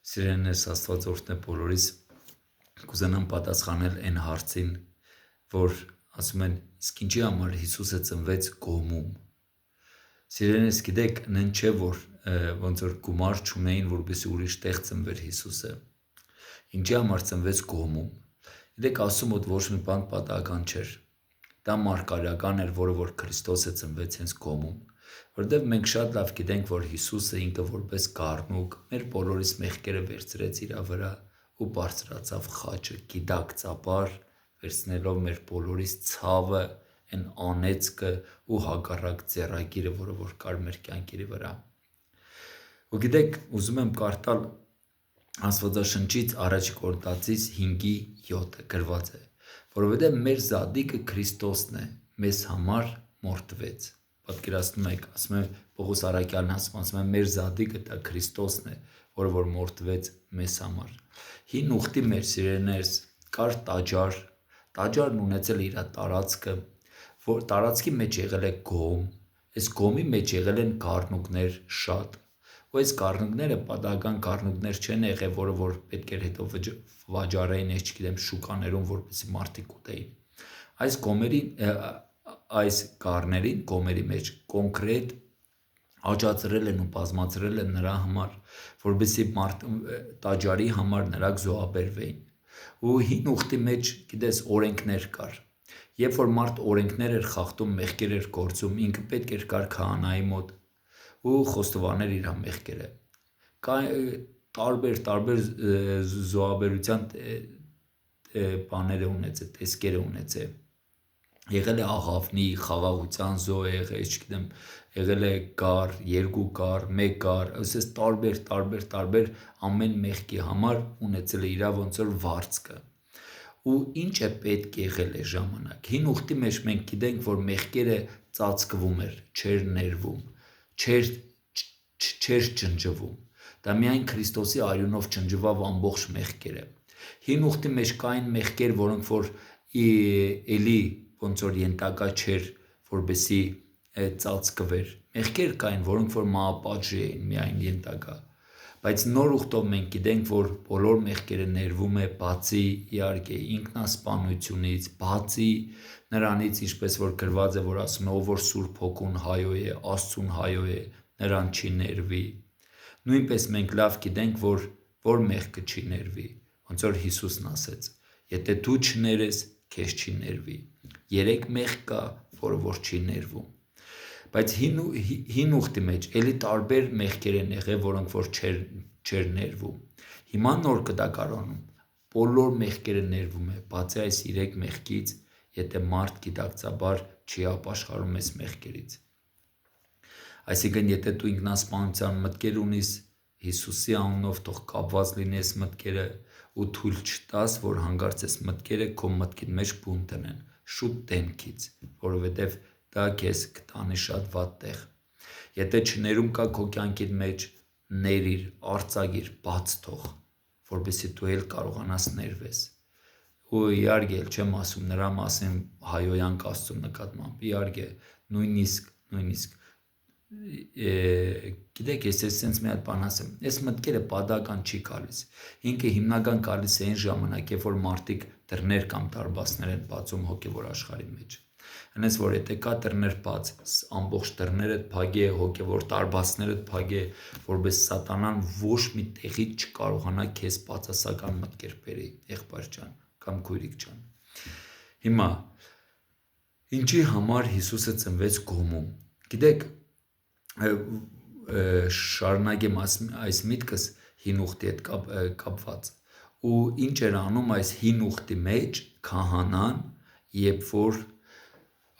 Սիրելիներս, Աստվածորդն է բոլորիս, կուզենամ պատասխանել այն հարցին, որ ասում են, իսկ ինչի համար Հիսուսը ծնվեց Կողմում։ Սիրելիներս, գիտեք, նեն չէ, որ ոնց որ գումար չունեին, որպեսզի ուրիշ տեղ ծնվեր Հիսուսը։ Ինչի համար ծնվեց Կողմում։ Գիտեք, Աստծո մոտ ոչ մի բան պատահական չէր։ Դա մարգարեական էր, որը որ Քրիստոսը ծնվեց հենց Կողմում։ Որտեվ մենք շատ լավ գիտենք, որ Հիսուսը ինքը որպես գառնուկ մեր բոլորիս մեղքերը վերցրեց իր վրա ու բարձրացավ խաչը, գիտակցաբար վերցնելով մեր բոլորիս ցավը, այն անեծքը ու հակառակ ձեռագիրը, որը որ կար մեր կյանքերի վրա։ Ու գիտեք, ուզում եմ կարդալ Աստվածաշնչից Առաջ Կորինթացիս 5:7 գրված է, որովհետև մեր Զատիկը Քրիստոսն է, մեզ համար մորթվեց։ Պատկերացնում եք, ասում է Պողոս Առաքյալն ասում է մեր Զատիկը դա Քրիստոսն է, որը որ մորթվեց մեզ համար։ Հին ուխտի մեր սիրելիներս կար տաճար, տաճարն ունեցել իր տարածքը, որ տարածքի մեջ եղել է գոմ, այս գոմի մեջ եղել են գառնուկներ շատ։ Ու այս գառնուկները պատահական գառնուկներ չեն եղել, որը որ պետք էր հետո վաճառեին, չգիտեմ, շուկաներում, որպեսզի մարդիկ ուտեին։ Այս գառներին գոմերի մեջ կոնկրետ աճացրել են ու բազմացրել են նրա համար, որպեսզի տաճարի համար նրանք զոհաբերվեին։ Ու հին ուխտի մեջ, գիտես, օրենքներ կար։ Երբ որ մարդ օրենքներ էր խախտում, մեղքեր էր գործում, ինքը պետք էր գար քահանայի մոտ ու խոստովաներ իր մեղքերը։ Տարբեր զոհաբերության բաներ է ունեցել, տեսքեր է ունեցել։ Եղել է աղավնի, խաղաղության զոհ է եղել, չգիտեմ, եղել է գառ, երկու գառ, մեկ գառ, ասես տարբեր ամեն մեղքի համար ունեցել է իր ոնց որ վարձքը։ Ու ինչ է պետք եղել է ժամանակ։ Հին ուխտի մեջ մենք գիտենք, որ մեղքերը ծածկվում էր, չէր ներվում, չէր ջնջվում։ Դա միայն Քրիստոսի արյունով ջնջվավ ամբողջ մեղքերը։ Հին ուխտի մեջ կային մեղքեր, որոնք որ էլի ոնց որ ենթակա չէր, որպեսի ծածկվեր։ Մեղքեր կային, որոնք որ մահապատժի էին միայն ենթակա։ Բայց նոր ուխտով մենք գիտենք, որ բոլոր մեղքերը ներվում է բացի իհարկե ինքնասպանությունից, բացի նրանից, ինչպես որ գրված է, որ ասում է, ով որ Սուրբ Հոգուն հայո է, Աստծուն հայո է, նրան չի ներվի։ Նույնպես մենք լավ գիտենք, որ մեղքը չի ներվի, ոնց որ Հիսուսն ասեց. եթե դու չներես, քեզ չի ներվի։ 3 մեղք կա, որը որ չի ներվում։ Բայց հին ուխտի մեջ էլի տարբեր մեղքեր են եղել, որոնք որ չեր ներվում։ Հիմա նոր կտակարանում բոլոր մեղքերը ներվում է, բացի այս 3 մեղքից, եթե մարդ գիտակցաբար չի ապաշխարում այս մեղքերից։ Այսինքն, եթե դու ինքնասպանության մտքեր ունիս, Հիսուսի անունով թող կապված լինի այս մտքերը ու թույլ չտաս, որ հանկարծ այս մտքերը քո մտքին մեջ բուն տնեն, շուտ դեմքից, որովհետև դա քեզ կտանի շատ վատ տեղ։ Եթե չներում կա քո կյանքի մեջ, ներիր, արձակիր, բաց թող, որպեսզի դու էլ կարողանաս ներվես։ Ու իհարկե չեմ ասում նրա մասին հայոյանք Աստծո նկատմամբ, իհարկե նույնիսկ գիտեք, ես այսպես մի հատ բան ասեմ, այս մտքերը պատահական չի գալիս։ Ինքը հիմնական գալիս է այն ժամանակ, երբ որ մարդիկ դռներ կամ դարպասներ են բացում հոգևոր աշխարհի մեջ։ Հենց որ եթե կա դռներ բաց, ամբողջ դռները փակե, հոգևոր դարպասները փակե, որպես սատանան ոչ մի տեղից չկարողանա քեզ բացասական մտքեր բերի, եղբայր ջան կամ քույրիկ ջան։ Հիմա ինչի համար Հիսուսը ծնվեց Գոմում։ Գիտեք, շարունակեմ այս միտքս հին ուխտի հետ կապված։ Ու ինչ էր անում այս հին ուխտի մեջ քահանան, երբ որ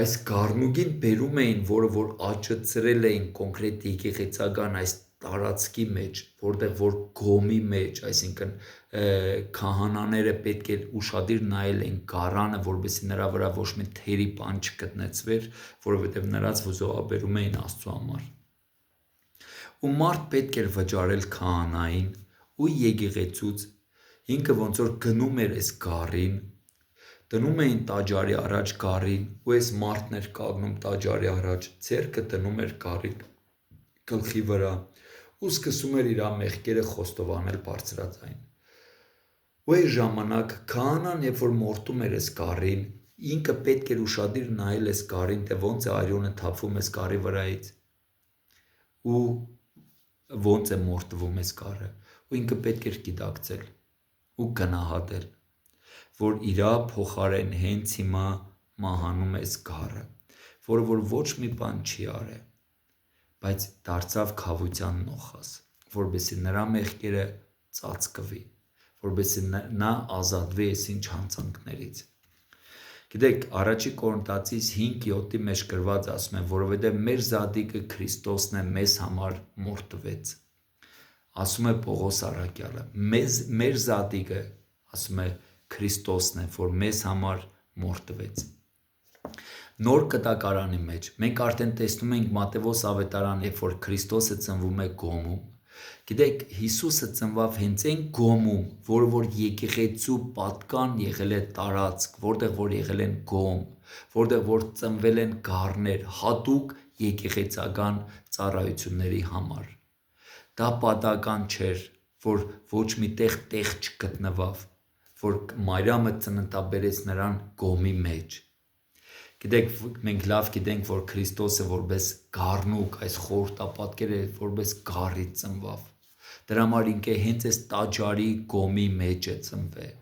այս գառնուկին բերում էին, որը որ աճծրել էին կոնկրետ եկեղեցական այս տարածքի մեջ, որտեղ որ գոմի մեջ, այսինքն քահանաները պետք է ուշադիր նայել էին գառանը, որպեսզի նրա վրա ոչ մի թերի բան չգտնեցվեր, որովհետև նրանց զոհաբերում էին Աստծո համար։ Ու մարդ պետք էր վճարել քահանային ու եկեղեցուց, ինքը ոնց որ գնում էր այս գառին, դնում էին տաճարի առաջ գառին, ու այս մարդն էր կանգնում տաճարի առաջ, ձեռքը դնում էր գառի գլխի վրա, ու սկսում էր իր մեղքերը խոստովանել բարձրաձայն։ Ու այս ժամանակ քահանան, երբ որ մորթում էր այս գառին, ինքը պետք էր ուշադիր նայել այս գառին, թե ոնց է արյունը թափվում այս գառի վրայից ու ոնց է մորթվում այս գառը, ու ինքը պետք էր գիտակցել ու գնահատել, որ իրա փոխարեն հենց հիմա մահանում է այս գառը, որը որ ոչ մի բան չի արել, բայց դարձավ քավության նոխազ, որպեսզի նրա մեղքերը ծածկվի, որպեսզի նա ազատվի այս ինչ հանցանքներից։ Գիտեք, առաջի Կորինթացիս 5:7-ի մեջ գրված ասում է, որովհետև մեր զատիկը Քրիստոսն է մեզ համար մորթվեց։ Ասում է Պողոս առաքյալը, մեր զատիկը, ասում է Քրիստոսն է, որ մեզ համար մորթվեց։ Նոր կտակարանի մեջ մենք արդեն տեսնում ենք Մատթեոս ավետարան, երբ որ Քրիստոսը ծնվում է գոմում։ Գիտեք, Հիսուսը ծնվավ հենց այն գոմում, որը որ եկեղեցու պատկան եղել է տարածք, որտեղ որ եղել են գոմ, որտեղ որ ծնվել են գառներ, հատուկ եկեղեցական ծառայությունների համար։ Դա պատական չէր, որ ոչ մի տեղ չգտնվավ, որ Մարիամը ծննդաբերեց նրան գոմի մեջ։ Գիտեք, մենք լավ գիտենք, որ Քրիստոսը որպես գառնուկ, այս խորհրդապատկերը որպես գառի ծնվավ։ Դրա համար ինքը հենց այս տաճարի գոմի մեջ է ծնվել։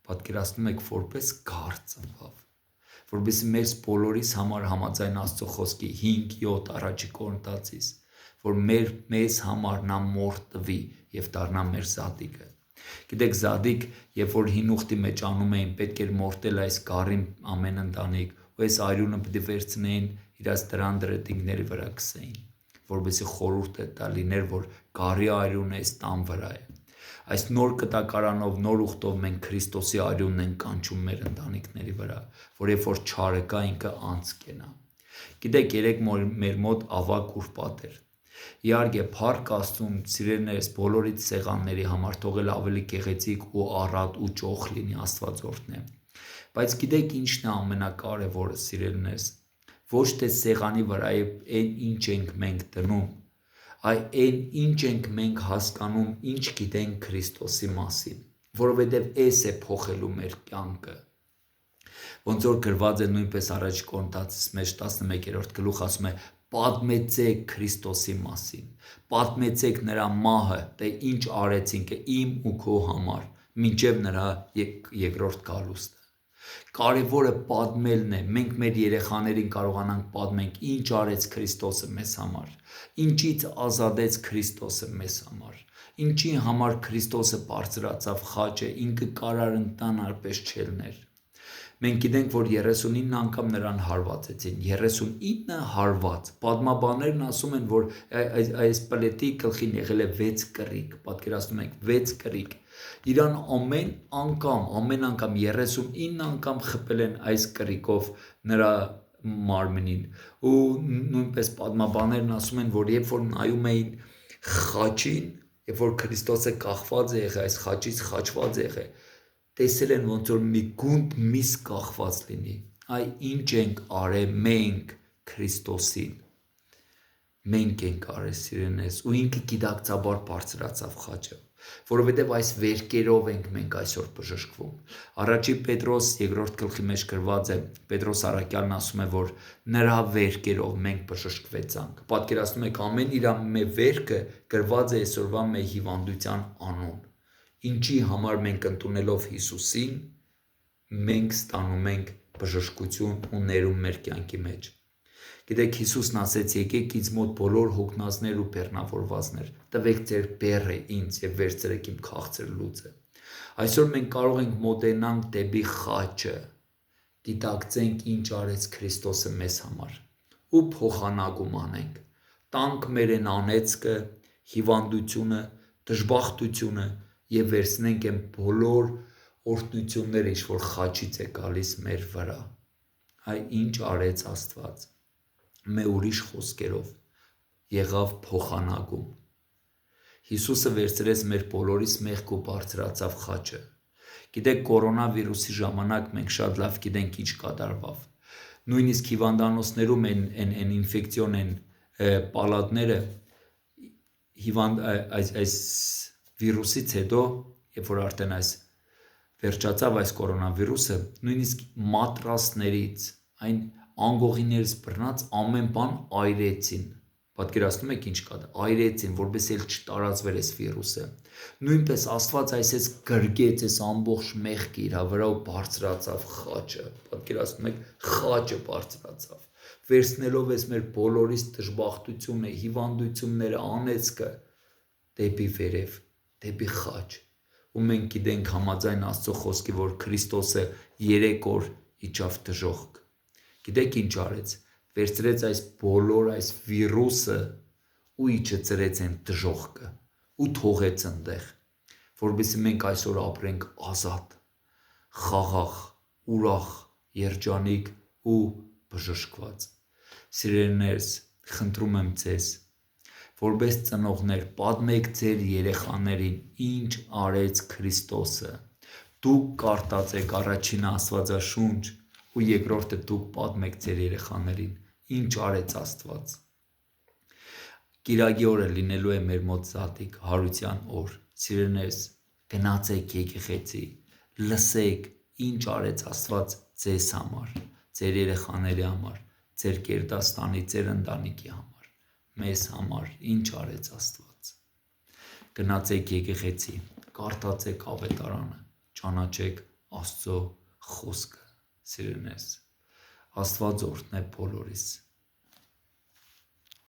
Պատկերացնում եք, որպես գառ ծնվավ, որպեսզի մեզ բոլորիս համար համաձայն Աստծո խոսքի 5:7 առաջի Կորինթացիս, որ մեզ համար նա մորթվի եւ դառնա մեր զատիկը։ Գիտեք, զատիկ, երբ որ հին ուխտի մեջ անում էին, պետք էր մորթել այս գառին ամեն ընտանիք, ու այս արյունը պետք է վերցնեին իրաց դրան դրետինգների վրա գցեին, որպեսզի խորհուրդ է տա լիներ, որ գառի արյունը այս տան վրա է։ Այս նոր կտակարանով, նոր ուխտով մենք Քրիստոսի արյունն ենք կանչում մեր ընտանիքների վրա, որ երբ որ չարը կա, ինքը անց կենա։ Գիտեք, երեք մեր մոտ ավագ ուրբաթ էր։ Իհարկե, փառք Աստծուն, սիրելիներս, բոլորից սեղանների համար, թող էլ ավելի գեղեցիկ ու առատ ու ճոխ լինի, Աստված օրհնե։ Բայց գիտեք ինչն է ամենակարևորը, սիրելիներս, ոչ թե սեղանի վրա այն ինչ ենք մենք դնում, այլ այն ինչ ենք մենք հասկանում, ինչ գիտենք Քրիստոսի մասին, որովհետև այս է փոխելու մեր կյանքը։ Ոնց որ գրված է նույնպես առաջ Կորինթացիս մեջ 11-րդ գլուխ ասում է. պատմեցեք Քրիստոսի մասին, պատմեցեք նրա մահը, թե ինչ արեց ինքը իմ ու քո համար, մինչև նրա երկրորդ գալուստը։ Կարևորը պատմելն է, մենք մեր երեխաներին կարողանանք պատմենք, ինչ արեց Քրիստոսը մեզ համար, ինչից ազատեց Քրիստոսը մեզ համար, ինչի համար Քրիստոսը բարձրացավ խաչը, ինքը կարար ընտանար պես չելներ։ Մենք գիտենք, որ 39 անգամ նրան հարվածեցին, 39 հարված, պատմաբաններն ասում են, որ այս պլետի գլխին եղել է 6 կռիք, պատկերացնում եք 6 կռիք, իրան ամեն անգամ 39 անգամ խփել են այս կռիկով նրա մարմնին, ու նույնպես պատմաբաններն ասում են, որ երբ որ նայում էին խաչին, երբ որ Քրիստոսը կախված է եղել, այս խաչից խաչված է եղել, տեսել են ոնց որ մի գունդ միս կախված լինի, այ ինչ ենք արել մենք Քրիստոսին, մենք ենք արել սիրելիներս, ու ինքը գիտակցաբար բարձրացավ խաչը, որովհետև այս վերքերով ենք մենք այսօր բժշկվում։ Առաջի Պետրոս 2-րդ գլխի մեջ գրված է, Պետրոս առաքյալն ասում է, որ նրա վերքերով մենք բժշկվեցանք։ Պատկերացնում եք, ամեն իր վերքը գրված է այսօրվա մեր հիվանդության անուն, ինչի համար մենք ընդունելով Հիսուսին, մենք ստանում ենք բժշկություն ու ներում մեր կյանքի մեջ։ Գիտեք, Հիսուսն ասեց. եկեք ինձ մոտ բոլոր հոգնածներ ու բեռնավորվածներ, տվեք ձեր բեռը ինձ եւ վերցրեք իմ քաղցր լուծը։ Այսօր մենք կարող ենք մոտենանք դեպի խաչը, դիտակցենք ինչ արեց Քրիստոսը մեզ համար ու փոխանակում անենք։ Տանք մեր այն անեծքը, հիվանդությունը, դժբախտությունը եւ վերցնենք այն բոլոր օրհնությունները, ինչ որ խաչից է գալիս մեր վրա։ Այ ինչ արեց Աստված։ Մեր ուրիշ խոսքերով եղավ փոխանակում։ Հիսուսը վերցրեց մեր բոլորիս մեղք ու բարձրացավ խաչը։ Գիտեք, կորոնավիրուսի ժամանակ մենք շատ լավ գիտենք ինչ կատարվավ։ Նույնիսկ հիվանդանոցներում են ինֆեկցիոն են պալատները այս վիրուսից հետո, երբ որ արդեն վերջացավ այս կորոնավիրուսը, նույնիսկ մատրասներից, այն անգողիներից բռնած ամեն բան այրեցին։ Պատկերացնում եք ինչ կա, այրեցին, որպես էլ չտարածվեր այս վիրուսը։ Նույնպես Աստված այսպես գրգեց այս ամբողջ մեղքը իր վրա ու բարձրացավ խաչը։ Պատկերացնում եք, խաչը բարձրացավ, վերցնելով այս մեր բոլորիս դժբախտությունը, հիվանդությունները, անեծքը դեպի վերև, դեպի խաչ։ Ու մենք գիտենք համաձայն Աստծո խոսքի, որ Քրիստոսը 3 օր իջավ դժոխք։ Գիտեք ինչ արեց։ Վերցրեց այս բոլոր այս վիրուսը ու իջեցրեց այն դժոխքը ու թողեց այնտեղ, որովհետեւ մենք այսօր ապրենք ազատ, խաղաղ, ուրախ, երջանիկ ու բժշկված։ Սիրելիներս, խնդրում եմ ձեզ, որպես ծնողներ, պատմեք ձեր երեխաներին ինչ արեց Քրիստոսը։ Դուք կարդացեք առաջինը Աստվածաշունչ ու երկրորդը դուք պատմեք ձեր երեխաներին ինչ արեց Աստված։ Կիրակի օրը լինելու է մեր մոտ զատիկ հարության օր։ Սիրելիներս, գնացեք եկեղեցի, լսեք ինչ արեց Աստված ձեզ համար, ձեր երեխաների համար, ձեր կերտաստանի, ձեր ընտանիքի համար, մեզ համար ինչ արեց Աստված։ Գնացեք եկեղեցի, կարդացեք ավետարանը, ճանաչեք Աստծո խոսքը, սիրելիներս։ Աստված օրհնե բոլորիս։